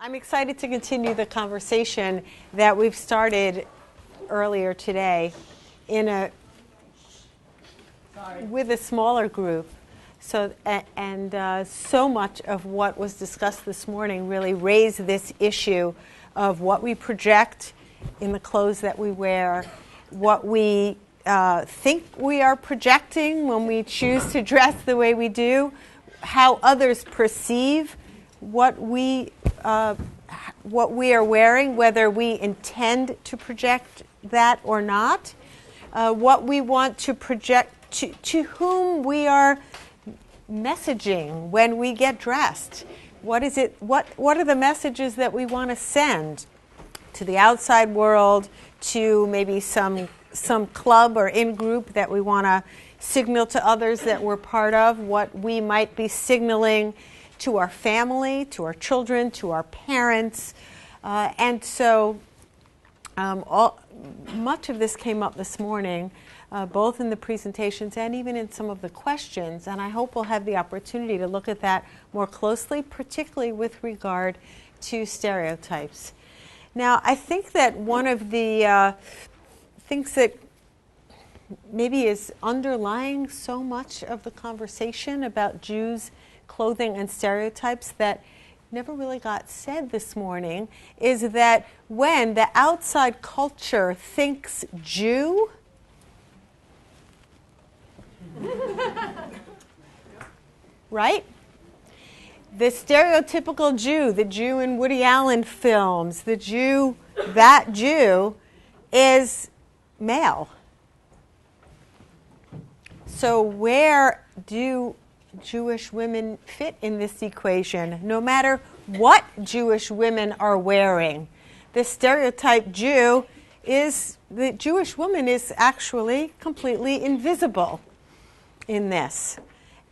I'm excited to continue the conversation that we've started earlier today with a smaller group. So much of what was discussed this morning really raised this issue of what we project in the clothes that we wear, what we think we are projecting when we choose to dress the way we do, how others perceive what we are wearing, whether we intend to project that or not, what we want to project, to whom we are messaging when we get dressed. What is it? What are the messages that we want to send to the outside world, to maybe some club or in-group that we want to signal to others that we're part of, what we might be signaling to our family, to our children, to our parents. Much of this came up this morning, both in the presentations and even in some of the questions, and I hope we'll have the opportunity to look at that more closely, particularly with regard to stereotypes. Now, I think that one of the things that maybe is underlying so much of the conversation about Jews, clothing, and stereotypes that never really got said this morning is that when the outside culture thinks Jew, right? The stereotypical Jew, the Jew in Woody Allen films, that Jew is male. So where do Jewish women fit in this equation? No matter what Jewish women are wearing, the stereotype Jew is, the Jewish woman is actually completely invisible in this.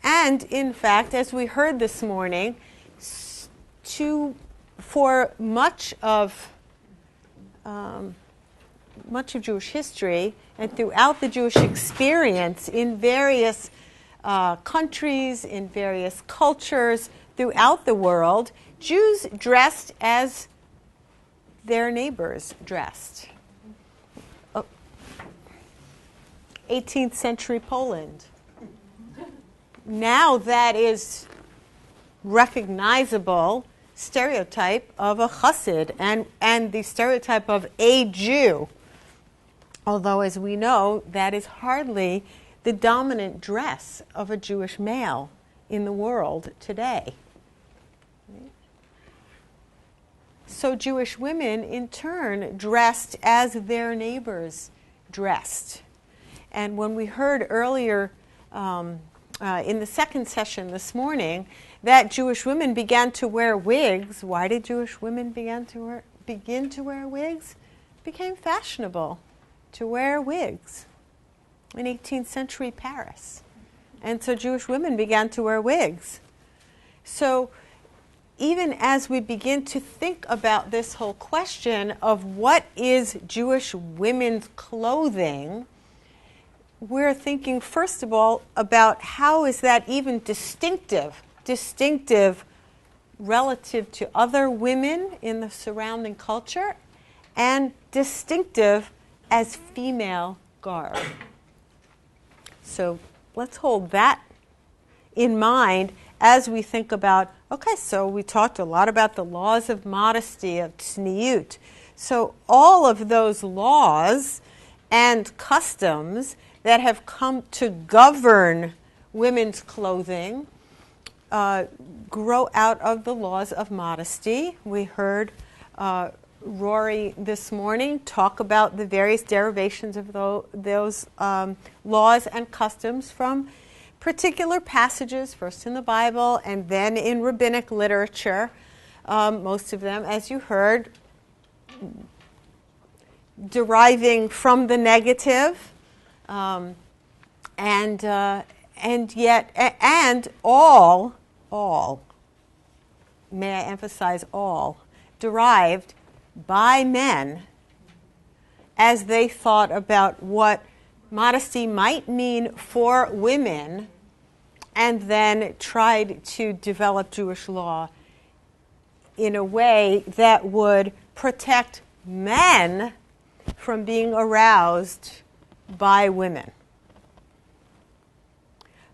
And in fact, as we heard this morning, for much of Jewish history and throughout the Jewish experience in various countries, in various cultures throughout the world, Jews dressed as their neighbors dressed. 18th century Poland. Now that is recognizable stereotype of a chassid and the stereotype of a Jew. Although, as we know, that is hardly the dominant dress of a Jewish male in the world today. So Jewish women, in turn, dressed as their neighbors dressed. And when we heard earlier in the second session this morning that Jewish women began to wear wigs, why did Jewish women begin to wear wigs? It became fashionable to wear wigs in 18th century Paris. And so Jewish women began to wear wigs. So even as we begin to think about this whole question of what is Jewish women's clothing, we're thinking, first of all, about how is that even distinctive relative to other women in the surrounding culture, and distinctive as female garb. So let's hold that in mind as we think about, okay, so we talked a lot about the laws of modesty, of tzniut. So all of those laws and customs that have come to govern women's clothing grow out of the laws of modesty. We heard Rory this morning talk about the various derivations of those laws and customs from particular passages, first in the Bible and then in rabbinic literature. Most of them, as you heard, deriving from the negative, and all, may I emphasize all, derived by men as they thought about what modesty might mean for women, and then tried to develop Jewish law in a way that would protect men from being aroused by women.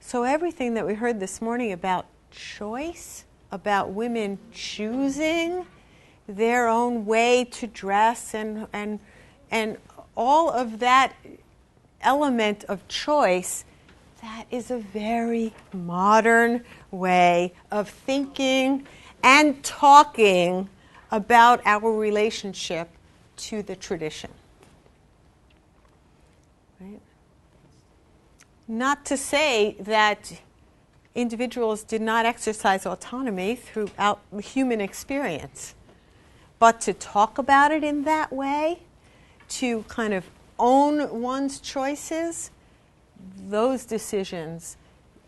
So everything that we heard this morning about choice, about women choosing their own way to dress and all of that element of choice, that is a very modern way of thinking and talking about our relationship to the tradition. Right? Not to say that individuals did not exercise autonomy throughout the human experience, but to talk about it in that way, to kind of own one's choices, those decisions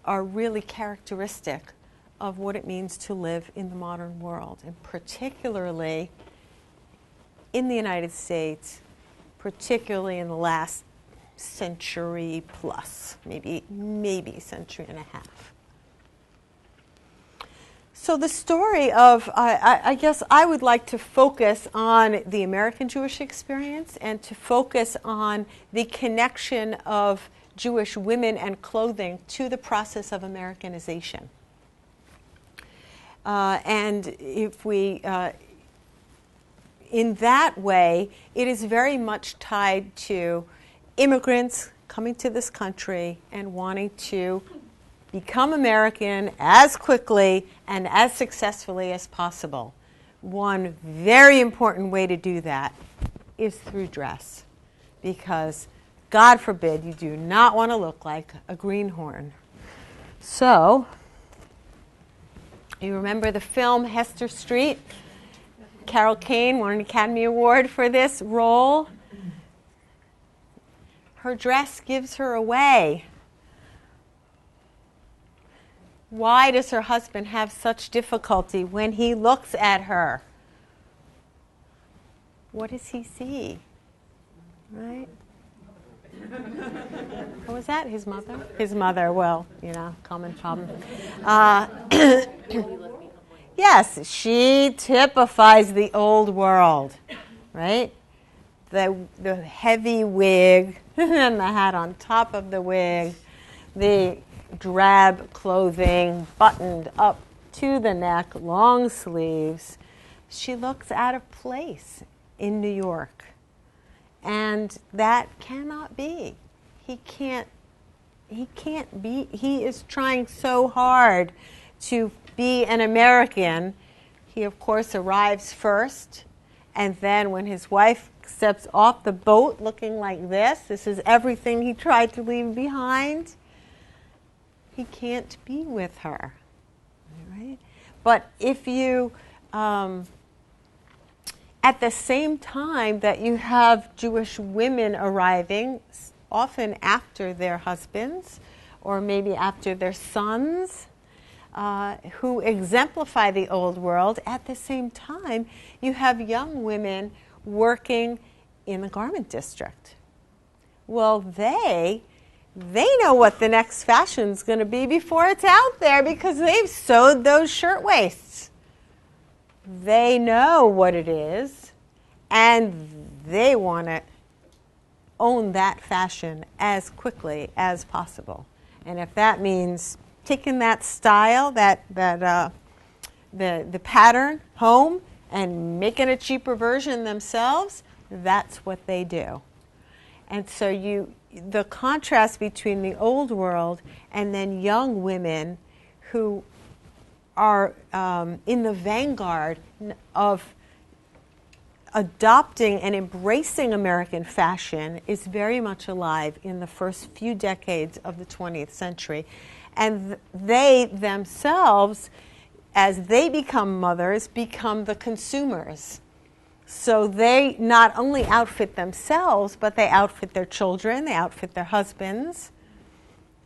are really characteristic of what it means to live in the modern world, and particularly in the United States, particularly in the last century plus, maybe century and a half. So the story of, I guess I would like to focus on the American Jewish experience and to focus on the connection of Jewish women and clothing to the process of Americanization. And if we, in that way, it is very much tied to immigrants coming to this country and wanting to become American as quickly and as successfully as possible. One very important way to do that is through dress, because God forbid you do not want to look like a greenhorn. So, you remember the film Hester Street? Carol Kane won an Academy Award for this role. Her dress gives her away. Why does her husband have such difficulty when he looks at her? What does he see? Right? What was that? His mother? His mother. Well, common problem. Yes, she typifies the old world, right? The heavy wig and the hat on top of the wig, the drab clothing buttoned up to the neck, long sleeves. She looks out of place in New York. And that cannot be. He can't be. He is trying so hard to be an American. He, of course, arrives first. And then when his wife steps off the boat looking like this is everything he tried to leave behind. He can't be with her, right? But if you, at the same time that you have Jewish women arriving, often after their husbands, or maybe after their sons, who exemplify the old world, at the same time, you have young women working in the garment district. Well, they know what the next fashion's going to be before it's out there, because they've sewed those shirtwaists. They know what it is, and they want to own that fashion as quickly as possible. And if that means taking that style, the pattern home and making a cheaper version themselves, that's what they do. And so the contrast between the old world and then young women who are in the vanguard of adopting and embracing American fashion is very much alive in the first few decades of the 20th century. And they themselves, as they become mothers, become the consumers. So they not only outfit themselves, but they outfit their children, they outfit their husbands,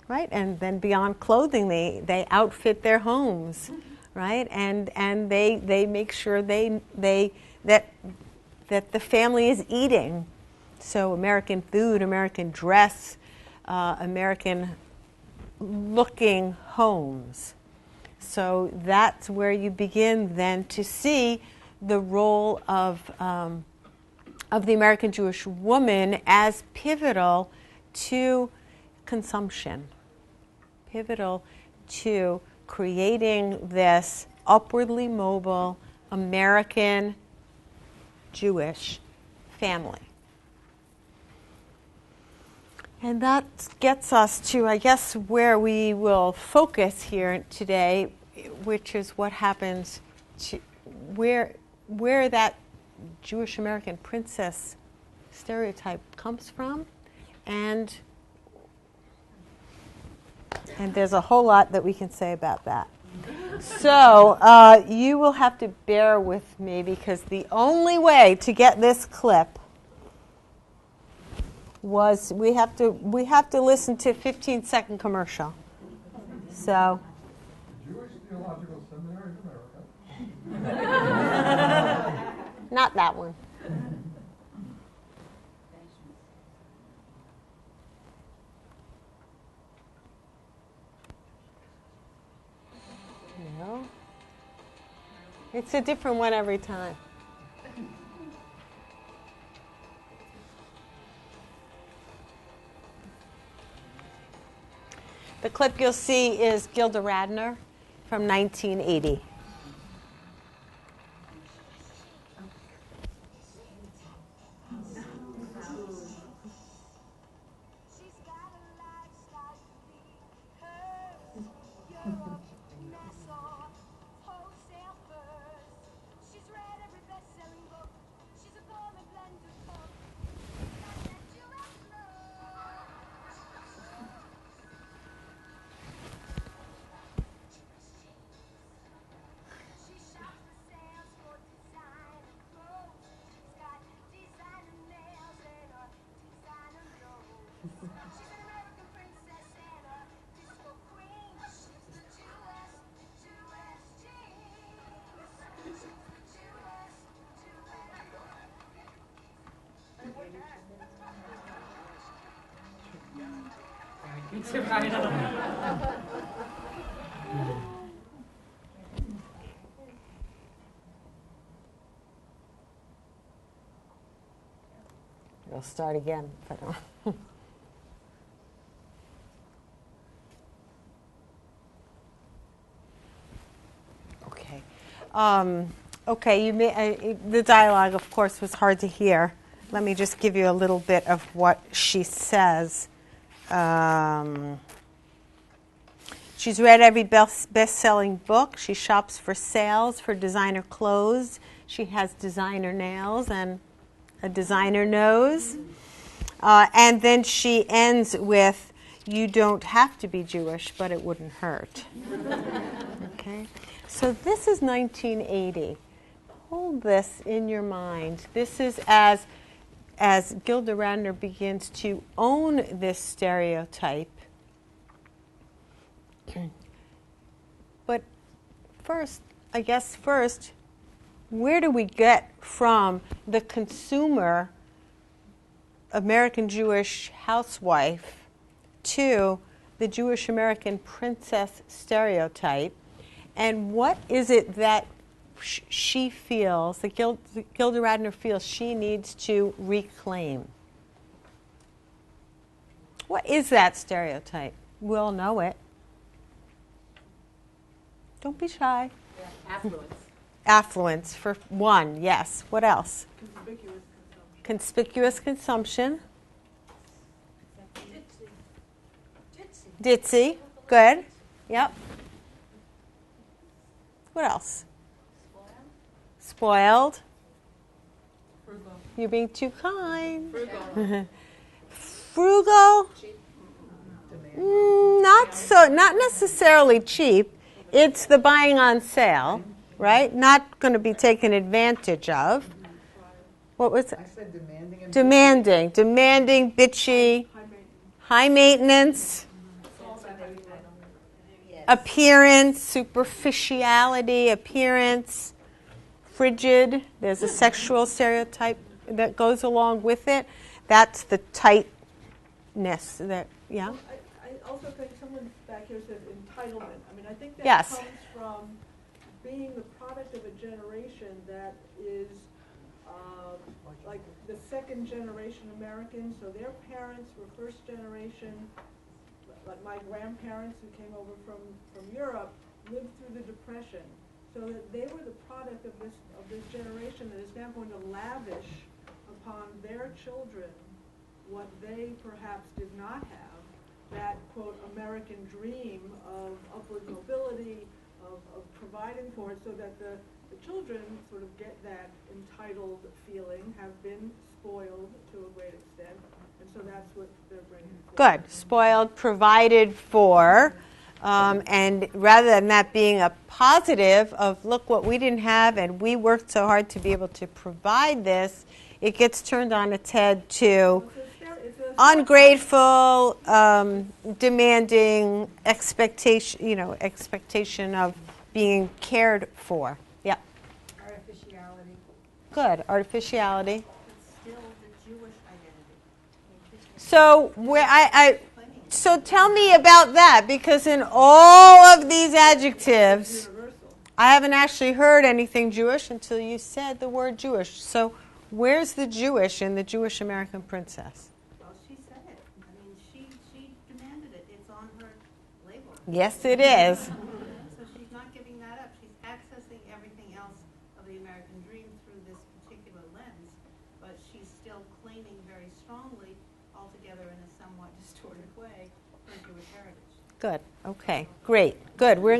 right? And then beyond clothing, they outfit their homes, right? And they make sure that the family is eating. So American food, American dress, American looking homes. So that's where you begin then to see the role of the American Jewish woman as pivotal to consumption, pivotal to creating this upwardly mobile American Jewish family. And that gets us to, I guess, where we will focus here today, which is what happens to where that Jewish American princess stereotype comes from, and there's a whole lot that we can say about that. So you will have to bear with me, because the only way to get this clip was we have to listen to a 15-second commercial. So Jewish Theological Seminary in America. not that one. No. It's a different one every time. The clip you'll see is Gilda Radner from 1980. We'll start again. Okay. Okay. The dialogue, of course, was hard to hear. Let me just give you a little bit of what she says. She's read every best-selling book. She shops for sales, for designer clothes. She has designer nails and a designer nose. And then she ends with, "You don't have to be Jewish, but it wouldn't hurt." Okay? So this is 1980. Hold this in your mind. This is as Gilda Radner begins to own this stereotype. But first, where do we get from the consumer American Jewish housewife to the Jewish American princess stereotype? And what is it that she feels, that Gilda Radner feels she needs to reclaim? What is that stereotype? We'll know it. Don't be shy. Yeah. Affluence. Affluence, for one, yes. What else? Conspicuous consumption. Conspicuous consumption. Ditzy. Good. Yep. What else? Spoiled. Frugal. You're being too kind. Frugal. Frugal. Cheap. Not necessarily cheap. It's the buying on sale, right? Not going to be taken advantage of. What was it? I said demanding. Demanding, bitchy, high maintenance, appearance, superficiality, appearance, frigid. There's a sexual stereotype that goes along with it. That's the tightness that, yeah? also think someone back here said entitlement. I mean, I think that Yes. comes from being the product of a generation that is like the second generation Americans, so their parents were first generation, like my grandparents who came over from Europe lived through the Depression, so that they were the product of this generation that is now going to lavish upon their children what they perhaps did not have, that quote American dream of upward mobility, of providing for it, so that the children sort of get that entitled feeling, have been spoiled to a great extent, and so that's what they're bringing forward. Good. Spoiled, provided for, and rather than that being a positive of, look what we didn't have and we worked so hard to be able to provide this, it gets turned on its head to ungrateful, demanding, expectation of being cared for. Yeah. Artificiality. Good. Artificiality. It's still the Jewish identity. So so tell me about that, because in all of these adjectives, I haven't actually heard anything Jewish until you said the word Jewish. So where's the Jewish in the Jewish American princess? Well, she said it. I mean, she demanded it. It's on her label. Yes, it is. So she's not giving that up. She's accessing everything else of the American dream through this particular lens, but she's still claiming very strongly, altogether in a somewhat distorted way, her Jewish heritage. Good. Okay. Great. Good. We're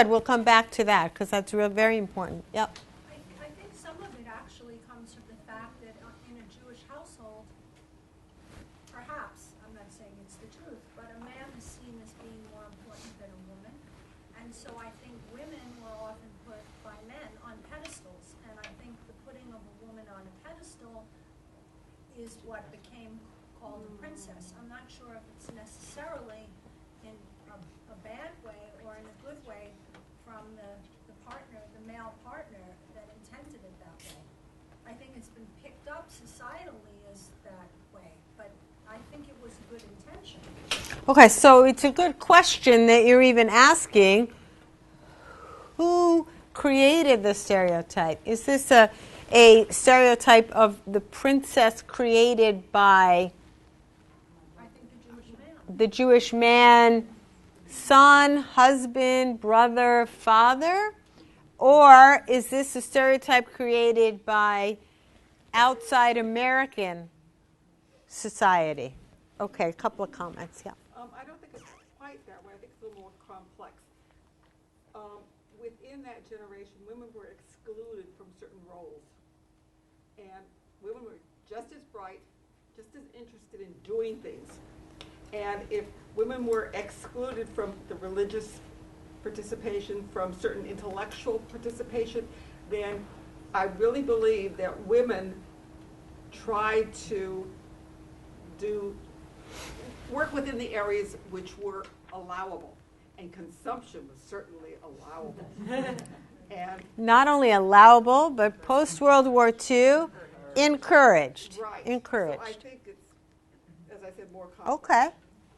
we'll come back to that because that's very important. Yep. I think some of it actually comes from the fact that in a Jewish household, perhaps, I'm not saying it's the truth, but a man is seen as being more important than a woman. And so I think women were often put by men on pedestals. And I think the putting of a woman on a pedestal is what became called a princess. I'm not sure if it's necessarily in a bad way or in a good way from the partner, the male partner that intended it that way. I think it's been picked up societally as that way, but I think it was a good intention. Okay, so it's a good question that you're even asking. Who created the stereotype? Is this a stereotype of the princess created by I think the the Jewish man, son, husband, brother, father? Or is this a stereotype created by outside American society? Okay, a couple of comments, yeah. I don't think it's quite that way. I think it's a little more complex. Within that generation, women were excluded from certain roles. And women were just as bright, just as interested in doing things. And if women were excluded from the religious participation, from certain intellectual participation, then I really believe that women tried to work within the areas which were allowable. And consumption was certainly allowable. And Not only allowable, but post-World War II, encouraged. right. Encouraged. So I think it's, as I said, more complex. Okay,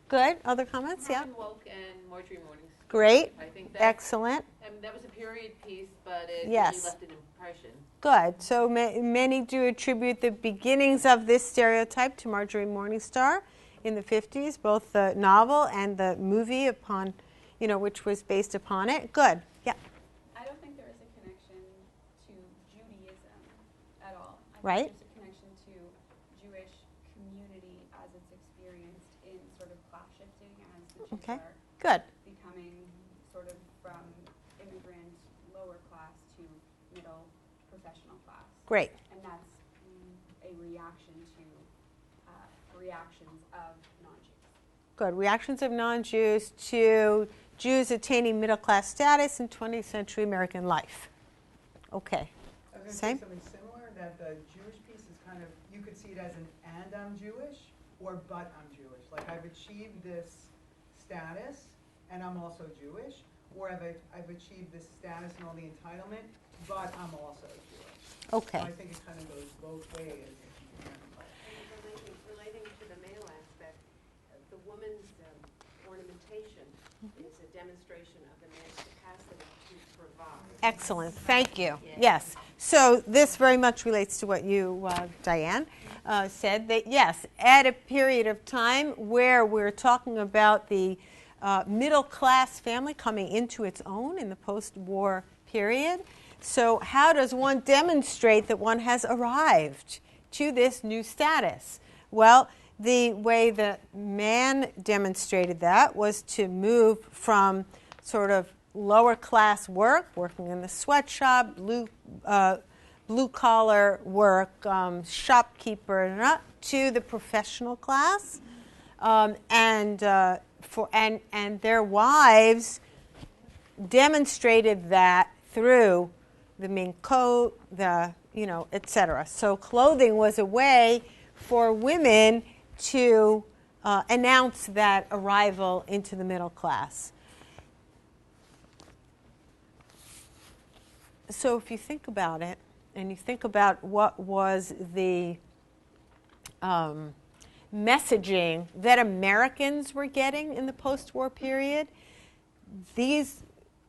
good. Other comments? Yeah. Robin Woke and Marjorie Morning's. Great. I think that, Excellent. that was a period piece, but it Yes. really left an impression. Good. So many do attribute the beginnings of this stereotype to Marjorie Morningstar in the 50s, both the novel and the movie upon, which was based upon it. Good. Yeah. I don't think there is a connection to Judaism at all. I Right. think there's a connection to Jewish community as it's experienced in sort of class shifting as the Jews Okay. are Good. becoming sort of from immigrant lower class to middle professional class. Great. And that's a reaction to reactions of non-Jews. Good. Reactions of non-Jews to Jews attaining middle-class status in 20th century American life. Okay. I was going to Same? say something similar, that the Jewish piece is kind of, you could see it as an and I'm Jewish or but I'm Jewish. Like I've achieved this status and I'm also Jewish, or I've achieved this status and all the entitlement, but I'm also Jewish. Okay. So I think it kind of goes both ways. Relating to the male aspect, the woman's ornamentation is a demonstration of the man's capacity to provide. Excellent. Thank you. Yes. So this very much relates to what you, Diane, said, that yes, at a period of time where we're talking about the middle-class family coming into its own in the post-war period. So how does one demonstrate that one has arrived to this new status? Well, the way the man demonstrated that was to move from sort of lower-class work, working in the sweatshop, blue-collar work, shopkeeper, to the professional class, and their wives demonstrated that through the mink coat, etc. So clothing was a way for women to announce that arrival into the middle class. So if you think about it, and you think about what was the messaging that Americans were getting in the post-war period, these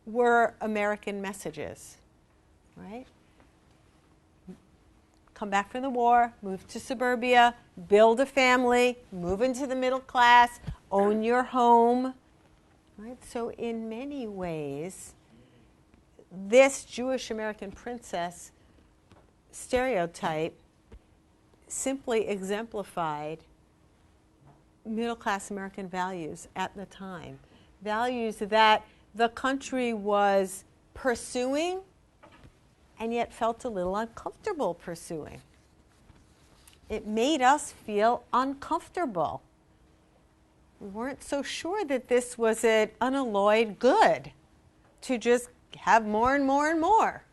were American messages, right? Come back from the war, move to suburbia, build a family, move into the middle class, own your home, right? So in many ways, this Jewish American princess stereotype simply exemplified middle-class American values at the time, values that the country was pursuing and yet felt a little uncomfortable pursuing. It made us feel uncomfortable. We weren't so sure that this was an unalloyed good to just have more and more and more.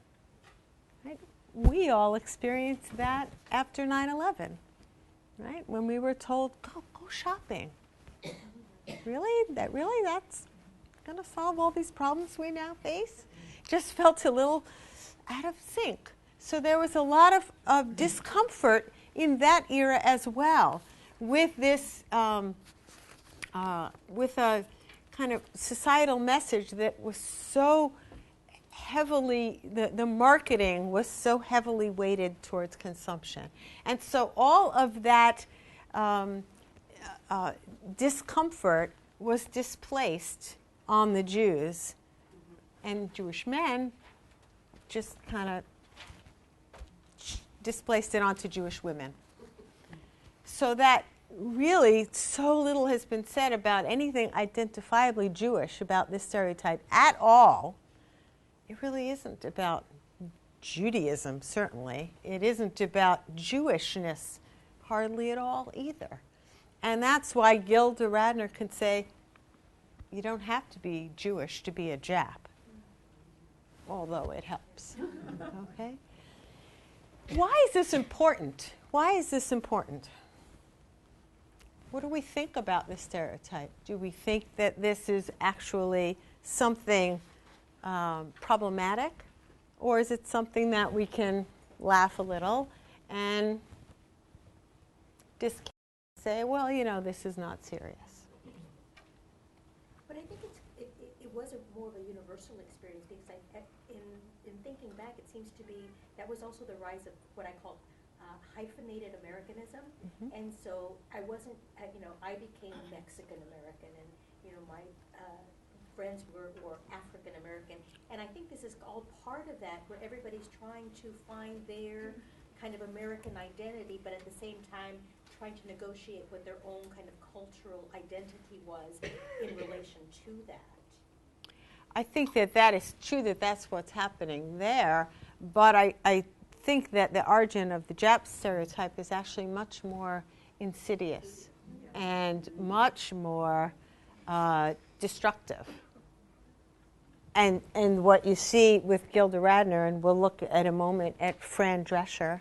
Right? We all experienced that after 9/11, right? When we were told, go shopping. Really? That's going to solve all these problems we now face? Just felt a little out of sync. So there was a lot of discomfort in that era as well, with this, with a kind of societal message that was so heavily, the marketing was so heavily weighted towards consumption. And so all of that discomfort was displaced on the Jews, and Jewish men just kind of displaced it onto Jewish women. So that really so little has been said about anything identifiably Jewish about this stereotype at all. It really isn't about Judaism, certainly. It isn't about Jewishness hardly at all either. And that's why Gilda Radner can say, you don't have to be Jewish to be a Jap, although it helps. Okay? Why is this important? Why is this important? What do we think about this stereotype? Do we think that this is actually something problematic? Or is it something that we can laugh a little and discount, say, well, this is not serious? But I think it was more of a universal experience, because in thinking back, it seems to be that was also the rise of what I call hyphenated Americanism. Mm-hmm. And so I wasn't, I became Mexican American, and my friends were African American, and I think this is all part of that, where everybody's trying to find their kind of American identity, but at the same time trying to negotiate what their own kind of cultural identity was in relation to that. I think that is true, that's what's happening there, but I think that the origin of the Jap stereotype is actually much more insidious and much more destructive. And what you see with Gilda Radner, and we'll look at a moment at Fran Drescher,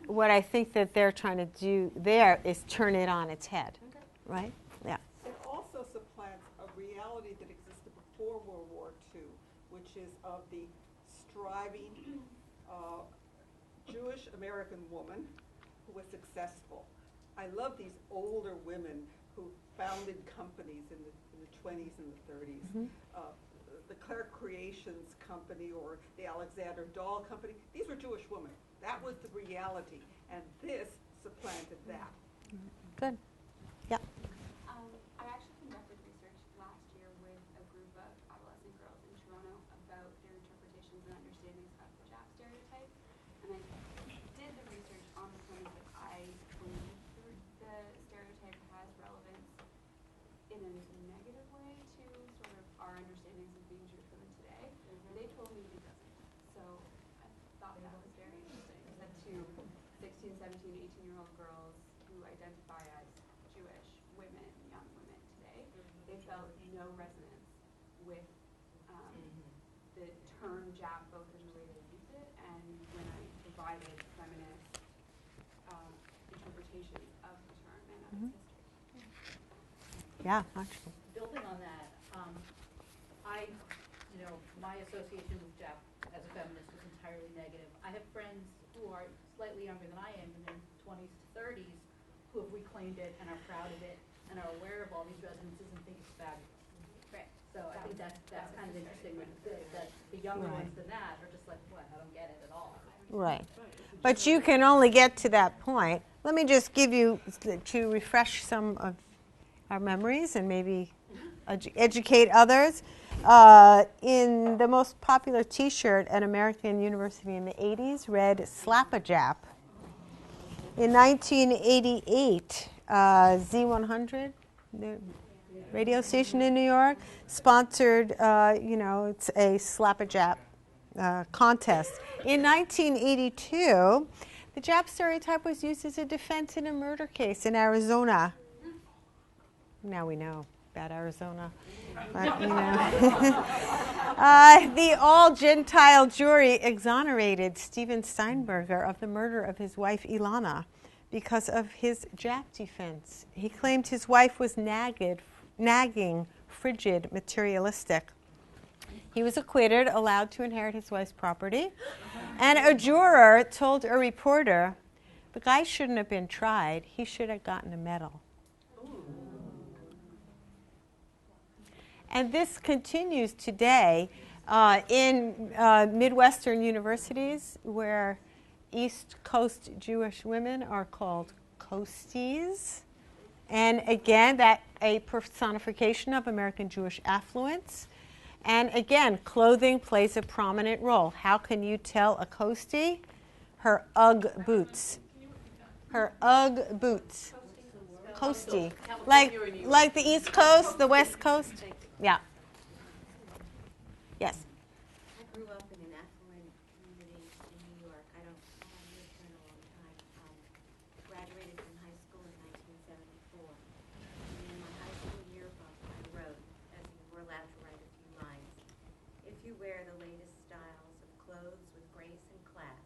what I think that they're trying to do there is turn it on its head, right? Yeah. It also supplants a reality that existed before World War II, which is of the striving Jewish American woman who was successful. I love these older women who founded companies in the 20s and the 30s. The Claire Creations Company or the Alexander Doll Company. These were Jewish women. That was the reality. And this supplanted that. Good. Yeah. I actually conducted research last year with a group of adolescent girls in Toronto about their interpretations and understandings of the Jap stereotype. And I did the research on the premise that I believe the stereotype has relevance in a negative way to sort of our understandings of being Jewish women today. And they told me it doesn't. So I thought that was very interesting. I said to 16, 17, 18-year-old girls who identify as Jewish women, young women today, they felt no resonance with the term Jap, both in the way they used it and when I provided feminist interpretations of the term and of its history. Yeah, actually. Building on that, my association with Jap as a feminist was entirely negative. I have friends who are slightly younger than I am, in their 20s to 30s, who have reclaimed it and are proud of it and are aware of all these resonances and think it's fabulous. Right. So I think that's kind of interesting that the younger ones than that are just like, what, I don't get it at all. Right. But you can only get to that point. Let me just give you, to refresh some of our memories and maybe educate others. In the most popular T-shirt at American University in the 80s read "Slap a Jap." In 1988, Z100, the radio station in New York, sponsored, it's a Slap a Jap contest. In 1982, the Jap stereotype was used as a defense in a murder case in Arizona. Now we know about Arizona. But, the all-Gentile jury exonerated Steven Steinberger of the murder of his wife Ilana because of his Jap defense. He claimed his wife was nagging, frigid, materialistic. He was acquitted, allowed to inherit his wife's property, and a juror told a reporter, the guy shouldn't have been tried, he should have gotten a medal. And this continues today in Midwestern universities where East Coast Jewish women are called coasties. And again, that a personification of American Jewish affluence. And again, clothing plays a prominent role. How can you tell a coastie? Her Ugg boots. Her Ugg boots. Coastie. Like the East Coast, the West Coast? Yeah. Yes. I grew up in an affluent community in New York. I haven't lived here in a long time. Graduated from high school in 1974. And in my high school yearbook, I wrote, as you were allowed to write a few lines, if you wear the latest styles of clothes with grace and class,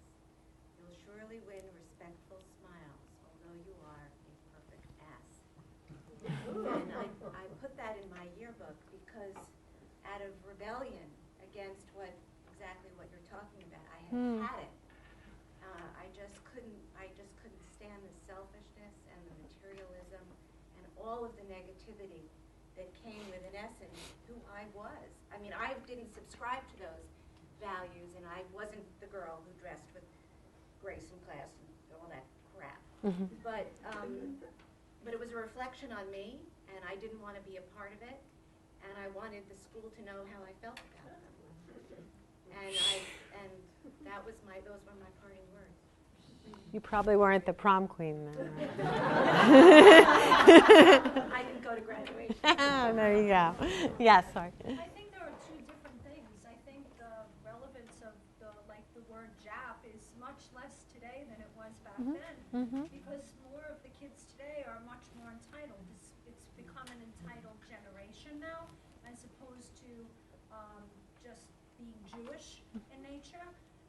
you'll surely win respectful smiles, although you are a perfect ass. And I put that in my yearbook because out of rebellion against exactly what you're talking about, I had it. I just couldn't stand the selfishness and the materialism and all of the negativity that came with, in essence, who I was. I mean, I didn't subscribe to those values, and I wasn't the girl who dressed with grace and class and all that crap. But it was a reflection on me, and I didn't want to be a part of it, and I wanted the school to know how I felt about them. And those were my parting words. You probably weren't the prom queen then. I didn't go to graduation. There you go. Yes, sorry. I think there are two different things. I think the relevance of the word Jap is much less today than it was back then, because more of the kids today are much more entitled. It's become an entitled generation now, as opposed to just being Jewish in nature.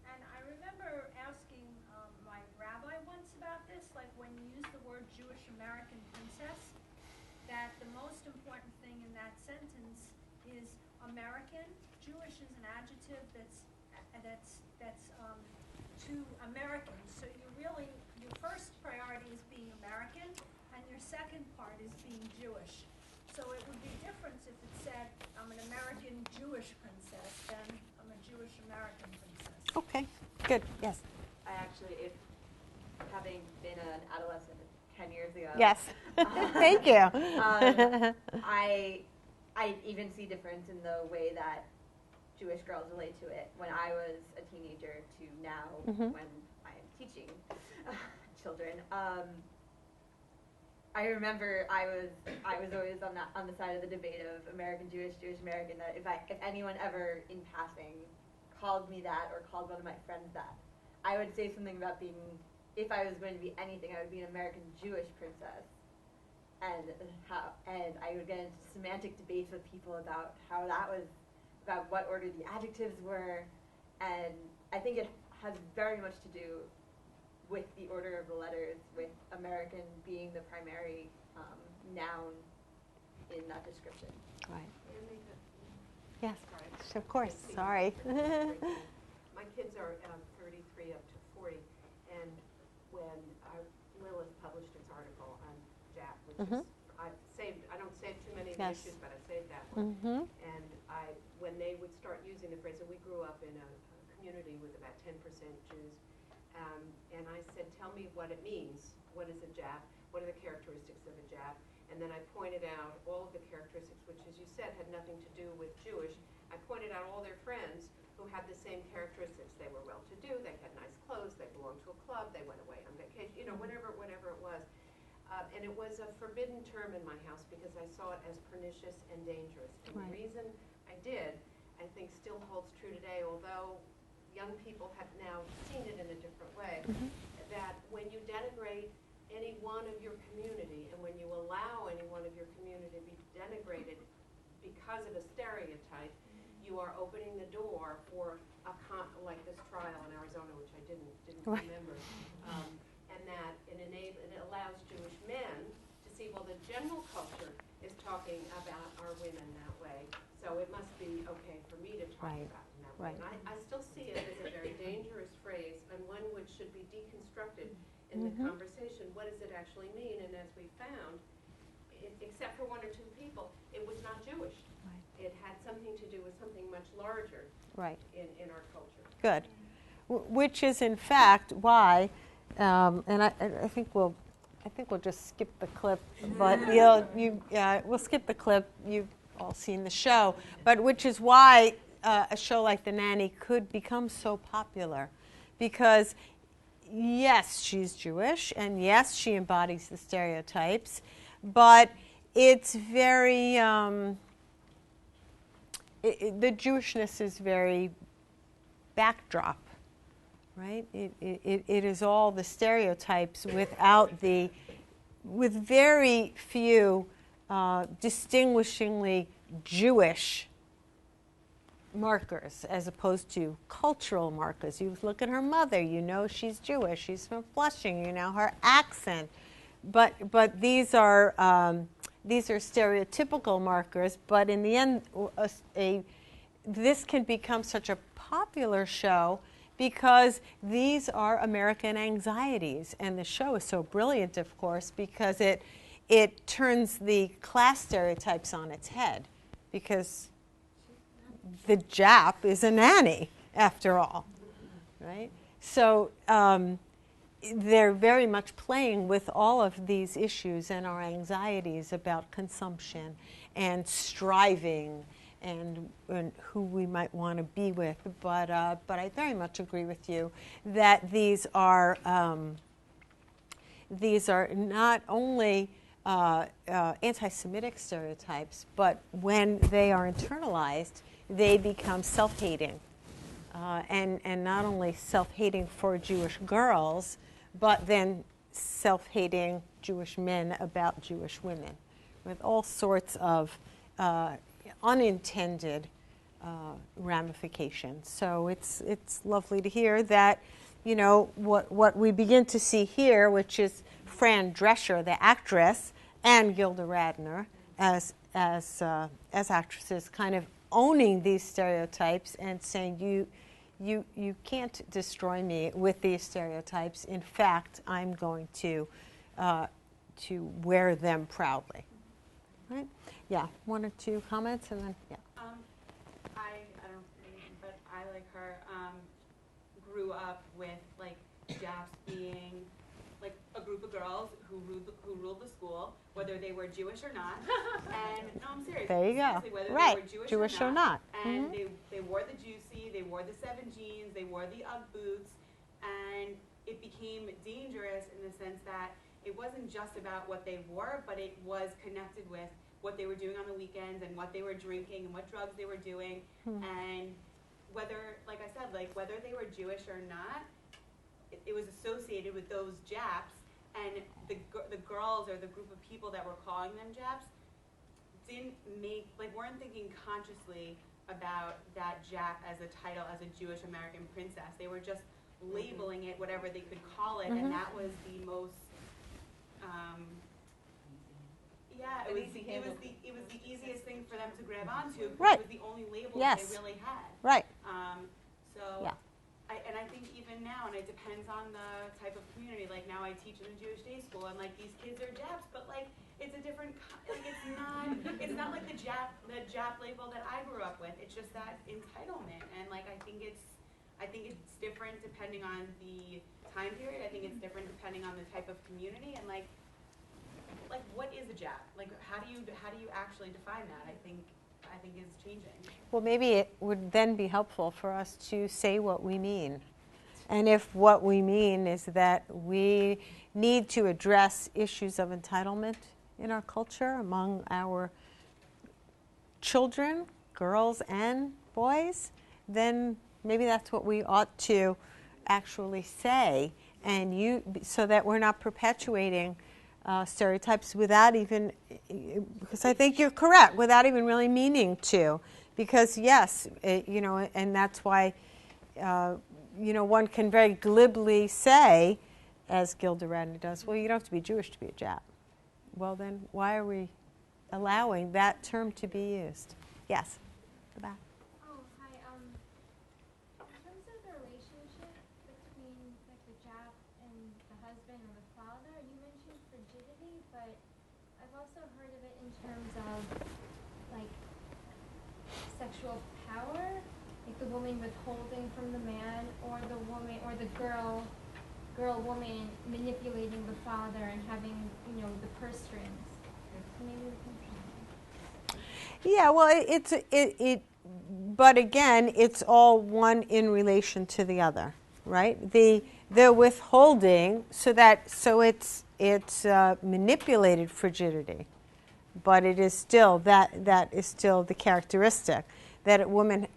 And I remember asking my rabbi once about this, like when you use the word Jewish American princess, that the most important thing in that sentence is American. Jewish is an adjective that's to Americans. So your first priority is being American, second part is being Jewish. So it would be different if it said, I'm an American Jewish princess, than I'm a Jewish American princess. Okay, good, yes. I actually, having been an adolescent 10 years ago. Yes, thank you. I even see difference in the way that Jewish girls relate to it when I was a teenager to now when I am teaching children. I remember I was always on the side of the debate of American Jewish, Jewish American, that if anyone ever in passing called me that or called one of my friends that, I would say something about being, if I was going to be anything, I would be an American Jewish princess. And I would get into semantic debates with people about how that was, about what order the adjectives were, and I think it has very much to do with the order of the letters, with American being the primary noun in that description. Right. Yes, of course, sorry. My kids are 33 up to 40, and when Lilith published its article on JAP, which is, I don't save too many of the issues, but I saved that one. And when they would start using the phrase, and we grew up in a community with about 10% Jews, and I said, tell me what it means. What is a JAP? What are the characteristics of a JAP? And then I pointed out all of the characteristics, which, as you said, had nothing to do with Jewish. I pointed out all their friends who had the same characteristics. They were well-to-do, they had nice clothes, they belonged to a club, they went away on vacation, whatever it was. And it was a forbidden term in my house because I saw it as pernicious and dangerous. And the reason I did, I think, still holds true today, although young people have now seen it in a different way, that when you denigrate any one of your community, and when you allow any one of your community to be denigrated because of a stereotype, you are opening the door for like this trial in Arizona, which I didn't remember, and that it allows Jewish men to see, well, the general culture is talking about our women that way, so it must be okay for me to talk about them that way. And I still see it as a very dangerous phrase, and one which should be deconstructed in the conversation. What does it actually mean? And as we found, except for one or two people, it was not Jewish. It had something to do with something much larger in our culture. Good. Which is, in fact, why, and I think we'll just skip the clip, but we'll skip the clip. You've all seen the show, but which is why a show like The Nanny could become so popular, because yes, she's Jewish, and yes, she embodies the stereotypes, but it's very, the Jewishness is very backdrop, right? It is all the stereotypes with very few distinguishingly Jewish markers as opposed to cultural markers. You look at her mother, you know she's Jewish, she's from Flushing, you know her accent, but these are stereotypical markers. But in the end, this can become such a popular show because these are American anxieties, and the show is so brilliant, of course, because it turns the class stereotypes on its head, because the Jap is a nanny, after all, right? So they're very much playing with all of these issues and our anxieties about consumption and striving and who we might want to be with. But I very much agree with you that these are not only anti-Semitic stereotypes, but when they are internalized, they become self-hating, and not only self-hating for Jewish girls, but then self-hating Jewish men about Jewish women, with all sorts of unintended ramifications. So it's lovely to hear that, what we begin to see here, which is Fran Drescher, the actress, and Gilda Radner as actresses, kind of owning these stereotypes and saying, you can't destroy me with these stereotypes. In fact, I'm going to to wear them proudly. Right? Yeah, one or two comments and then, yeah. I don't think, but I, like her, grew up with, like, Japs being, like, a group of girls who ruled the school, whether they were Jewish or not. And, no, I'm serious. There you go. Seriously, whether Right, they were Jewish or not. And they wore the Juicy, they wore the 7 jeans, they wore the Ugg boots, and it became dangerous in the sense that it wasn't just about what they wore, but it was connected with what they were doing on the weekends and what they were drinking and what drugs they were doing. And whether, like I said, like whether they were Jewish or not, it was associated with those Japs. And the girls or the group of people that were calling them Japs weren't thinking consciously about that Jap as a title, as a Jewish American princess. They were just labeling it whatever they could call it, and that was the most it was the easiest thing for them to grab onto because it was the only label that they really had. Right. I think even now, and it depends on the type of community. Like now, I teach in a Jewish day school, and like these kids are Japs, but like it's a different. Like it's not like the Jap label that I grew up with. It's just that entitlement, and like I think it's different depending on the time period. I think it's different depending on the type of community, and like what is a Jap? Like how do you actually define that? I think is changing. Well, maybe it would then be helpful for us to say what we mean. And if what we mean is that we need to address issues of entitlement in our culture among our children, girls and boys, then maybe that's what we ought to actually say, and so that we're not perpetuating stereotypes without even, because I think you're correct, without even really meaning to. Because yes, and that's why, one can very glibly say, as Gilda Radner does, well, you don't have to be Jewish to be a Jap. Well, then why are we allowing that term to be used? Yes, the back. Oh, hi. In terms of the relationship between like the Jap and the husband or the father, you mentioned frigidity, but I've also heard of it in terms of like sexual power, like the woman withholding from the man, or the woman or the woman manipulating the father and having the purse strings. So maybe we can. Yeah, well, but again, it's all one in relation to the other, right? The withholding, so it's manipulated frigidity, but it is still that is still the characteristic that a woman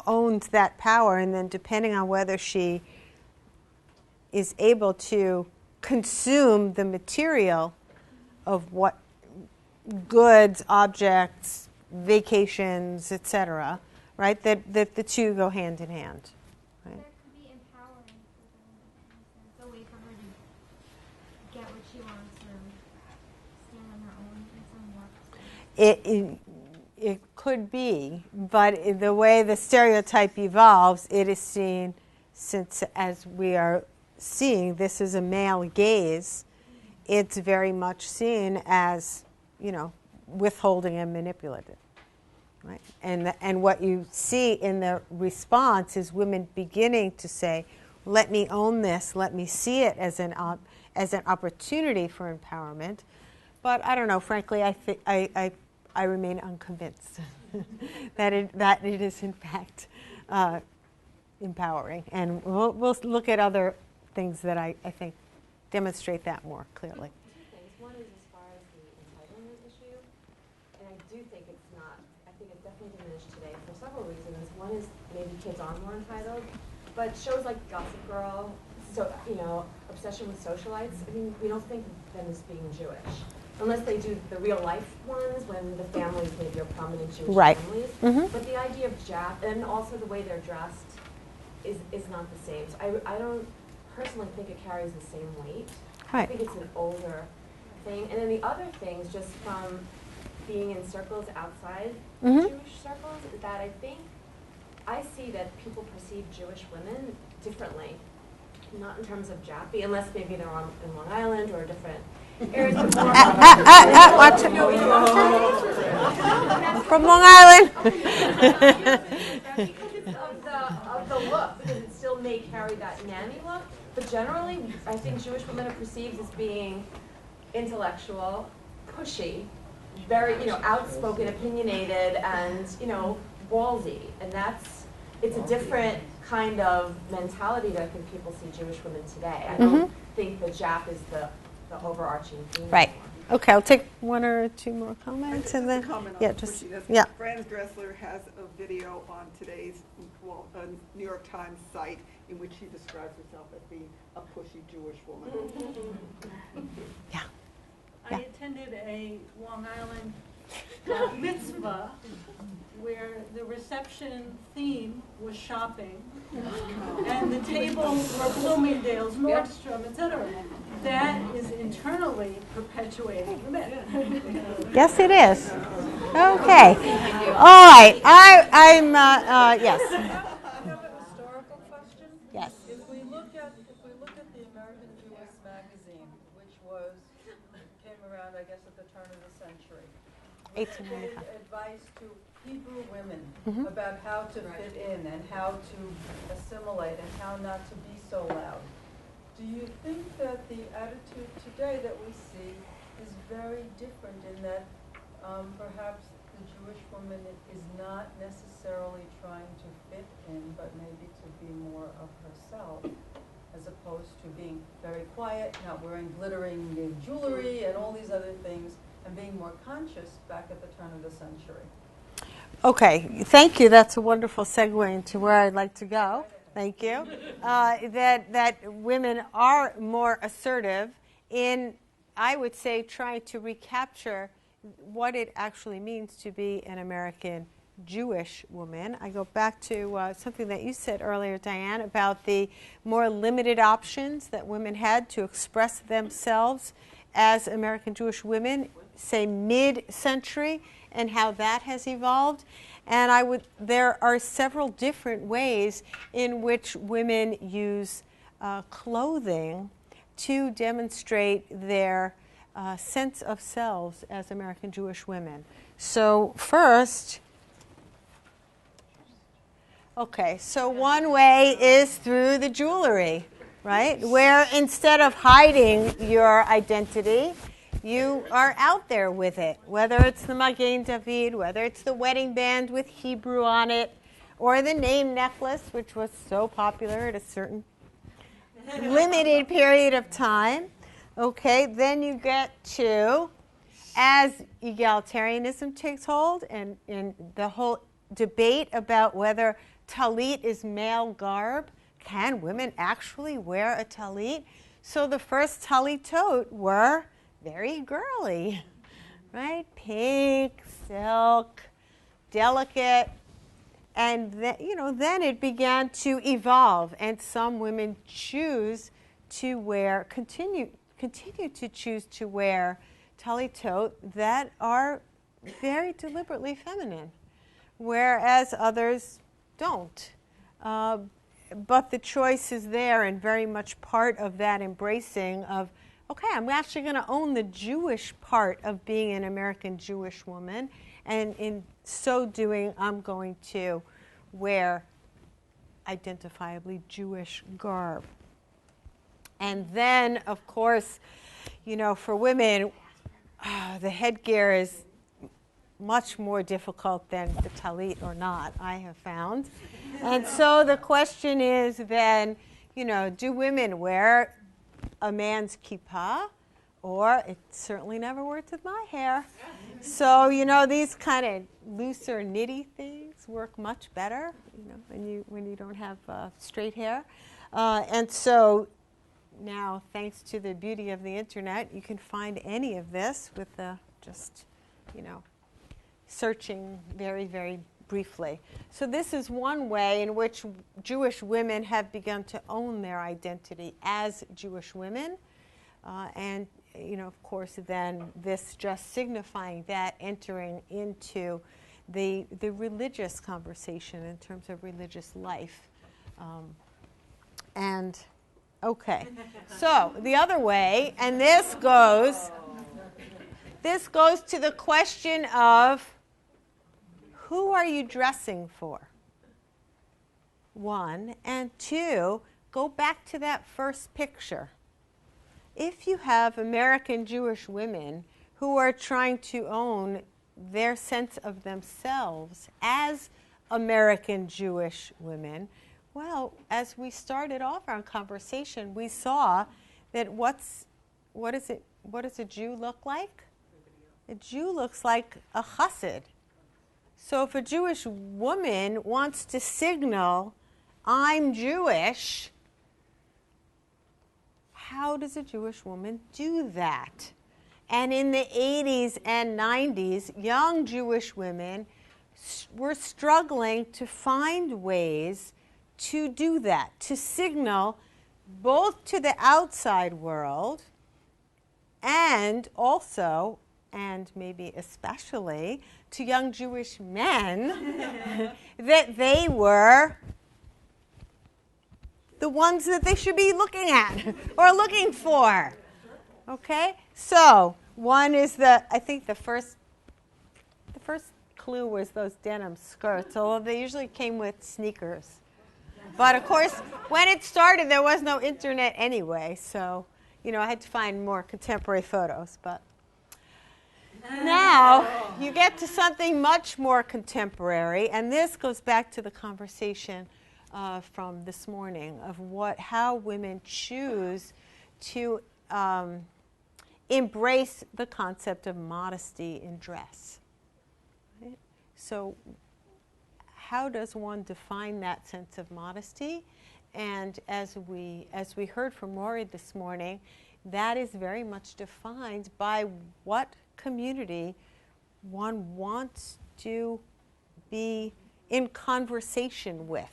owns that power, and then depending on whether she is able to consume the material of what goods, objects, vacations, etc., right? That the two go hand in hand. Right? That could be empowering for the woman. It's a way for her to get what she wants or stand on her own in some work. It could be, but the way the stereotype evolves, it is seen, since as we are seeing this is a male gaze, it's very much seen as, withholding and manipulative, right? And what you see in the response is women beginning to say, "Let me own this. Let me see it as an opportunity for empowerment." But I don't know. Frankly, I remain unconvinced that it is in fact empowering, and we'll look at other things that I think demonstrate that more clearly. Two things. One is as far as the entitlement issue, and I do think it's not, I think it's definitely diminished today for several reasons. One is maybe kids are more entitled, but shows like Gossip Girl, obsession with socialites, I mean, we don't think of them as being Jewish. Unless they do the real life ones when the families maybe are prominent Jewish families. Mm-hmm. But the idea of Jap, and also the way they're dressed, is not the same. So I don't personally think it carries the same weight. Right. I think it's an older thing. And then the other things, just from being in circles outside Jewish circles, is that I see that people perceive Jewish women differently. Not in terms of Jappy, unless maybe they're in Long Island or a different Here's the Watch it. From Long Island. Of the look, because it still may carry that nanny look. But generally, I think Jewish women are perceived as being intellectual, pushy, very, outspoken, opinionated, and, ballsy. And it's a different kind of mentality that I think people see Jewish women today. I don't think the Jap is the overarching theme. Right. Okay, I'll take one or two more comments and then Franz Dressler has a video on today's New York Times site in which she describes herself as being a pushy Jewish woman. I attended a Long Island mitzvah where the reception theme was shopping, and the tables were Bloomingdale's, Nordstrom, etc. That is internally perpetuating the myth. Yes, it is. Okay. All right. I'm yes. I have a historical question. Yes. If we look at the American Jewess magazine, which came around, I guess, at the turn of the century, which gave advice to Hebrew women about how to fit in and how to assimilate and how not to be so loud. Do you think that the attitude today that we see is very different in that perhaps the Jewish woman is not necessarily trying to fit in, but maybe to be more of herself, as opposed to being very quiet, not wearing glittering jewelry and all these other things, and being more conscious back at the turn of the century? Okay, thank you. That's a wonderful segue into where I'd like to go. Thank you. That women are more assertive in, I would say, trying to recapture what it actually means to be an American Jewish woman. I go back to something that you said earlier, Diane, about the more limited options that women had to express themselves as American Jewish women, say mid-century, and how that has evolved. And there are several different ways in which women use clothing to demonstrate their sense of selves as American Jewish women. So first, so one way is through the jewelry, right? Where instead of hiding your identity, you are out there with it, whether it's the Magen David, whether it's the wedding band with Hebrew on it, or the name necklace, which was so popular at a certain limited period of time. Okay, then you get to, as egalitarianism takes hold, and the whole debate about whether talit is male garb, can women actually wear a talit? So the first talitot were very girly, right? Pink, silk, delicate, and then it began to evolve, and some women choose to wear, continue to choose to wear talitot that are very deliberately feminine, whereas others don't. But the choice is there, and very much part of that embracing of, okay, I'm actually going to own the Jewish part of being an American Jewish woman, and in so doing, I'm going to wear identifiably Jewish garb. And then, of course, for women, the headgear is much more difficult than the talit or not, I have found. And so the question is then, do women wear a man's kippah? Or it certainly never worked with my hair. So, these kind of looser knitty things work much better, when you don't have straight hair. And so now, thanks to the beauty of the internet, you can find any of this with just, searching very, very briefly. So this is one way in which Jewish women have begun to own their identity as Jewish women. And, of course, then this just signifying that entering into the religious conversation in terms of religious life. And Okay, so the other way, and this goes to the question of who are you dressing for? One, and two, go back to that first picture. If you have American Jewish women who are trying to own their sense of themselves as American Jewish women, well, as we started off our conversation, we saw that what does a Jew look like? A Jew looks like a chassid. So if a Jewish woman wants to signal, I'm Jewish, how does a Jewish woman do that? And in the 80s and 90s, young Jewish women were struggling to find ways to do that, to signal both to the outside world and also, and maybe especially, to young Jewish men that they were the ones that they should be looking at or looking for. Okay? So, one is I think the first clue was those denim skirts, although they usually came with sneakers. But of course, when it started, there was no internet anyway, so, I had to find more contemporary photos. But now, you get to something much more contemporary, and this goes back to the conversation from this morning of how women choose to embrace the concept of modesty in dress. Right? So how does one define that sense of modesty? And as we heard from Rory this morning, that is very much defined by what community one wants to be in conversation with.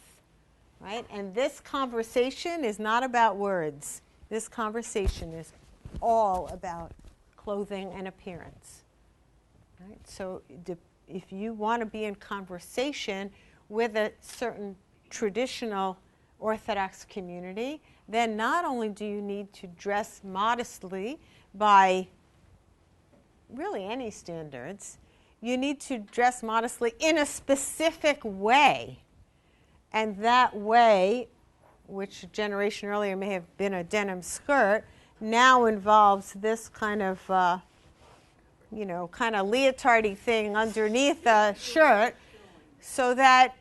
Right? And this conversation is not about words. This conversation is all about clothing and appearance. Right? So if you want to be in conversation with a certain traditional Orthodox community, then not only do you need to dress modestly by really any standards, you need to dress modestly in a specific way. And that way, which a generation earlier may have been a denim skirt, now involves this kind of, kind of leotardy thing underneath a shirt, so that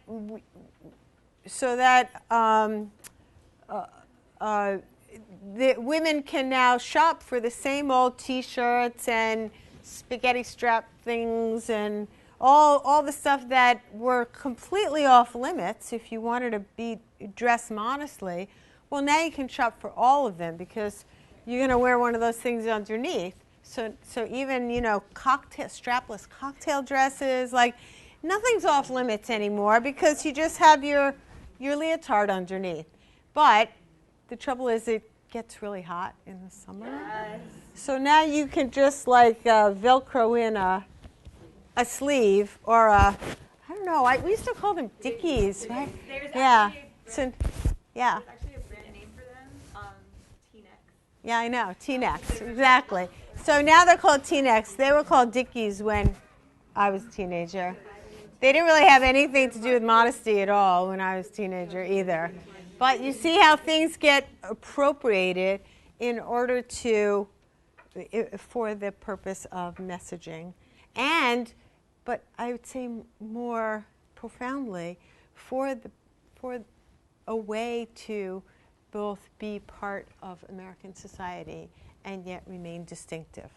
the women can now shop for the same old T-shirts and spaghetti strap things and all the stuff that were completely off limits if you wanted to be dressed modestly. Well, now you can shop for all of them because you're going to wear one of those things underneath. So even, strapless cocktail dresses, like nothing's off limits anymore because you just have your leotard underneath. But the trouble is it gets really hot in the summer. Yes. So now you can just Velcro in a sleeve or I don't know, we used to call them Dickies, right? There's yeah. There's actually a brand name for them, T-necks. Yeah, I know, T-necks, exactly. So now they're called T-necks. They were called Dickies when I was a teenager. They didn't really have anything to do with modesty at all when I was a teenager either. But you see how things get appropriated in order for the purpose of messaging. But I would say more profoundly, for a way to both be part of American society and yet remain distinctive.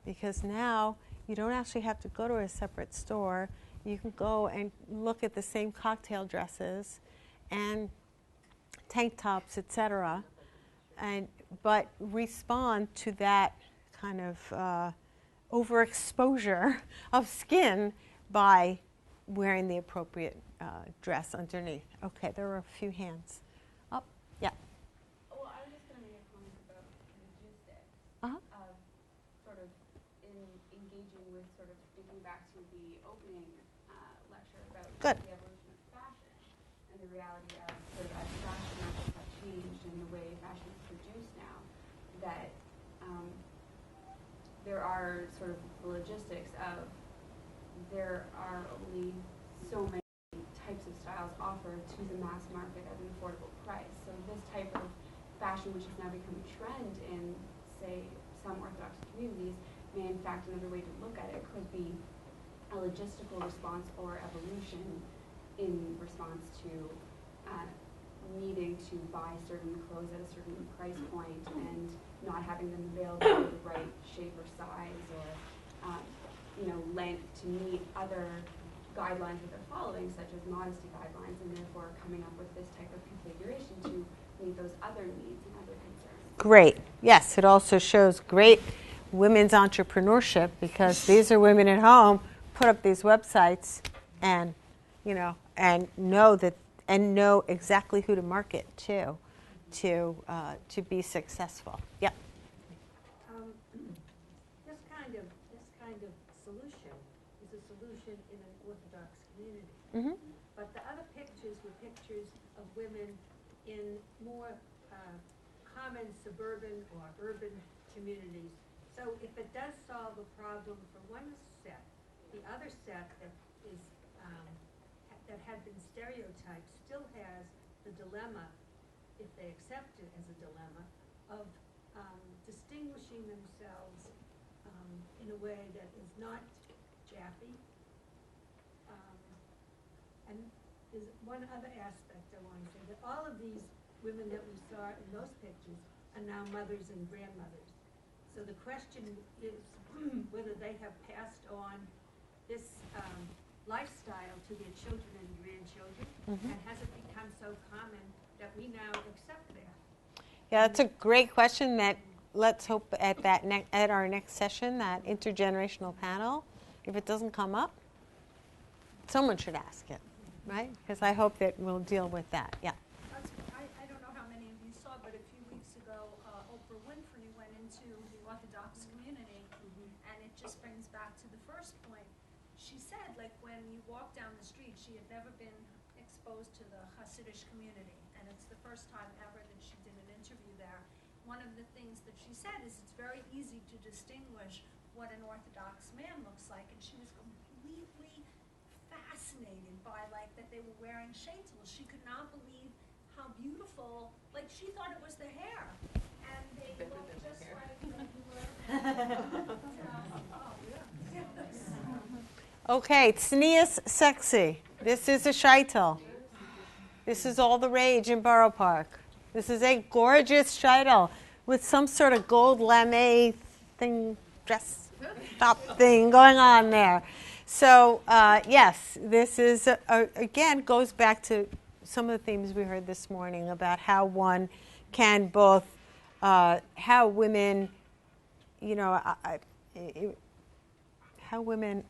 Because now you don't actually have to go to a separate store. You can go and look at the same cocktail dresses and tank tops, etc., but respond to that kind of overexposure of skin by wearing the appropriate dress underneath. Okay, there were a few hands. Oh, yeah. Well, I was just going to make a comment about the Jew stick. Sort of engaging with sort of thinking back to the opening lecture about the evolution of fashion and the reality of sort of as fashion has changed and the way fashion is there are sort of the logistics of there are only so many types of styles offered to the mass market at an affordable price. So this type of fashion, which has now become a trend in, say, some Orthodox communities, may in fact, another way to look at it could be a logistical response or evolution in response to needing to buy certain clothes at a certain price point and not having them available in the right shape or size or length to meet other guidelines that they're following, such as modesty guidelines, and therefore coming up with this type of configuration to meet those other needs and other concerns. Great. Yes, it also shows great women's entrepreneurship, because these are women at home put up these websites and know exactly who to market to be successful. Yeah. This kind of solution is a solution in an Orthodox community. Mm-hmm. But the other pictures were pictures of women in more common suburban or urban communities. So if it does solve a problem for one set, the other set that is that had been stereotyped still has the dilemma, if they accept it as a dilemma, of distinguishing themselves in a way that is not jappy. And there's one other aspect I want to say, that all of these women that we saw in those pictures are now mothers and grandmothers. So the question is whether they have passed on this lifestyle to their children and grandchildren, and has it become so common that we now accept that? Yeah, that's a great question. That let's hope at at our next session, that intergenerational panel, if it doesn't come up, someone should ask it, right? Because I hope that we'll deal with that. Yeah. I don't know how many of you saw, but a few weeks ago, Oprah Winfrey went into the Orthodox community, and it just brings back to the first point. She said, like, when you walk down the street, she had never been exposed to the Hasidic community, and it's the first time ever that she did an interview there. One of the things that she said is it's very easy to distinguish what an Orthodox man looks like, and she was completely fascinated by, like, that they were wearing shaitels. She could not believe how beautiful, like, she thought it was the hair, and they looked just like when you were. Okay, tznius sexy. This is a shaitel. This is all the rage in Borough Park. This is a gorgeous shaitel with some sort of gold lame thing, dress top thing going on there. So yes, this is again goes back to some of the themes we heard this morning about how one can both how women, how women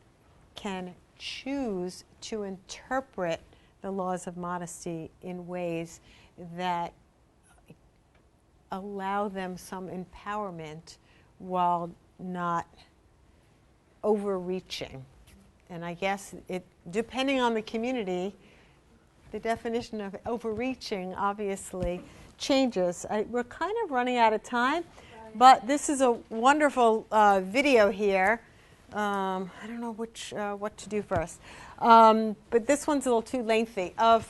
can choose to interpret the laws of modesty in ways that allow them some empowerment while not overreaching. And I guess depending on the community, the definition of overreaching obviously changes. We're kind of running out of time, but this is a wonderful video here. I don't know what to do first, but this one's a little too lengthy. Of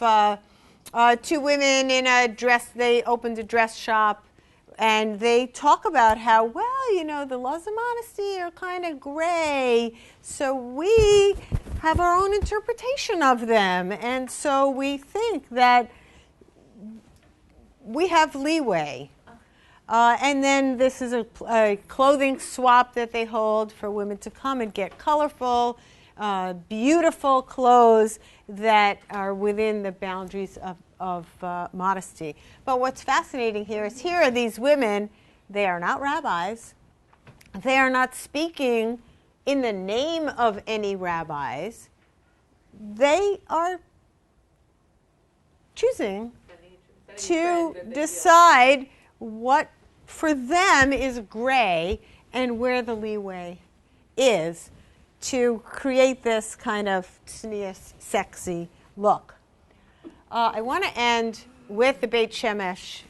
two women in a dress, they opened a dress shop, and they talk about how, well, the laws of modesty are kind of gray, so we have our own interpretation of them, and so we think that we have leeway. And then this is a clothing swap that they hold for women to come and get colorful, beautiful clothes that are within the boundaries of modesty. But what's fascinating here is here are these women. They are not rabbis. They are not speaking in the name of any rabbis. They are choosing to decide what for them is gray and where the leeway is to create this kind of tznius, sexy look. I want to end with the Beit Shemesh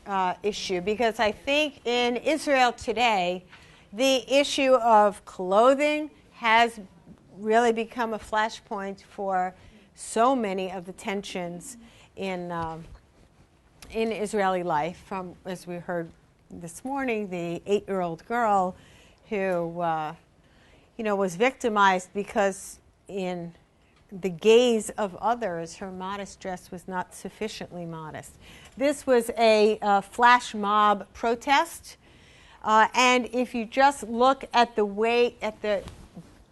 issue, because I think in Israel today, the issue of clothing has really become a flashpoint for so many of the tensions in Israeli life, from, as we heard this morning, the 8-year-old girl who was victimized because in the gaze of others, her modest dress was not sufficiently modest. This was a flash mob protest, and if you just look at the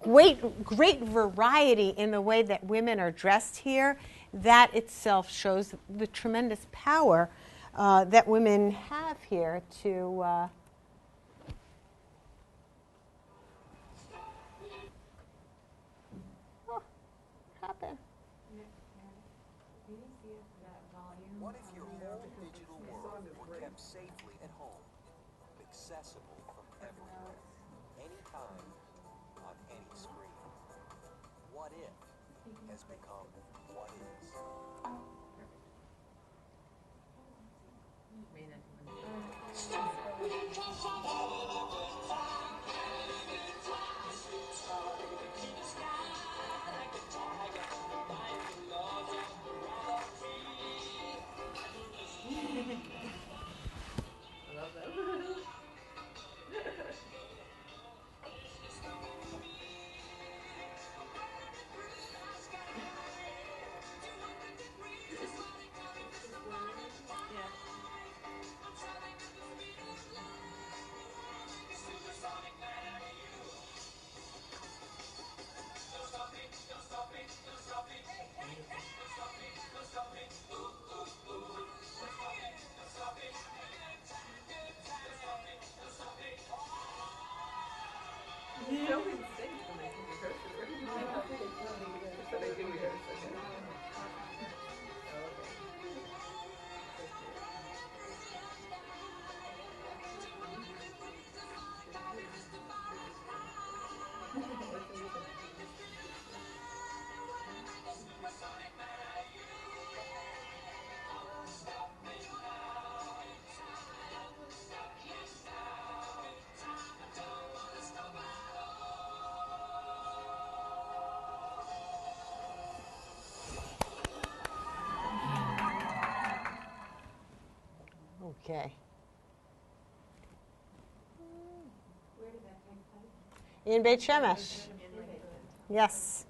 great variety in the way that women are dressed here, that itself shows the tremendous power that women have here to happen. What if your whole digital world were kept safely at home, accessible from everywhere, anytime, on any screen? What if has become what is? I love that. You don't even sing when they do rehearse it. So they do rehearse it. Okay. Where did that take place? In Beit Shemesh. Yes.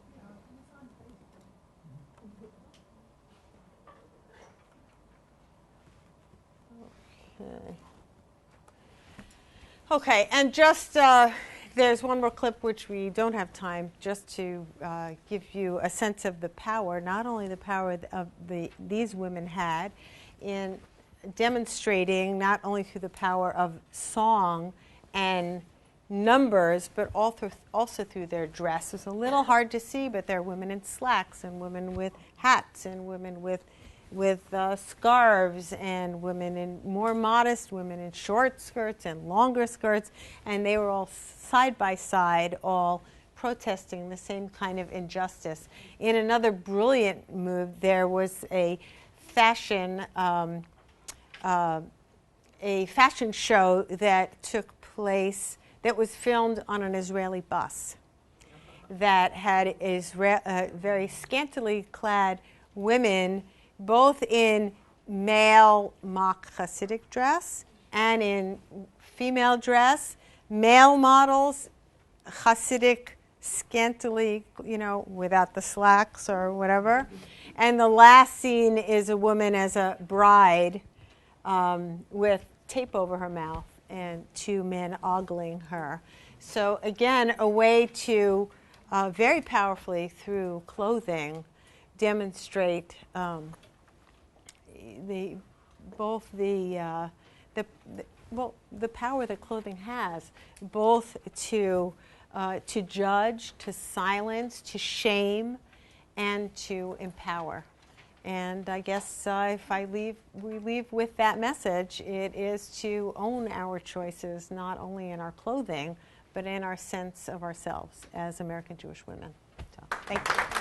Okay, and just there's one more clip which we don't have time, just to give you a sense of the power, not only the power of these women had in demonstrating not only through the power of song and numbers, but also through their dress. It's a little hard to see, but there are women in slacks and women with hats and women with scarves and women in more modest, women in short skirts and longer skirts, and they were all side by side, all protesting the same kind of injustice. In another brilliant move, there was a fashion show that took place, that was filmed on an Israeli bus, that had very scantily clad women, both in male mock Hasidic dress and in female dress, male models, Hasidic scantily, without the slacks or whatever. And the last scene is a woman as a bride with tape over her mouth and 2 men ogling her. So again, a way to very powerfully through clothing demonstrate the power that clothing has, both to judge, to silence, to shame, and to empower. And I guess if we leave with that message, it is to own our choices, not only in our clothing, but in our sense of ourselves as American Jewish women. So, thank you.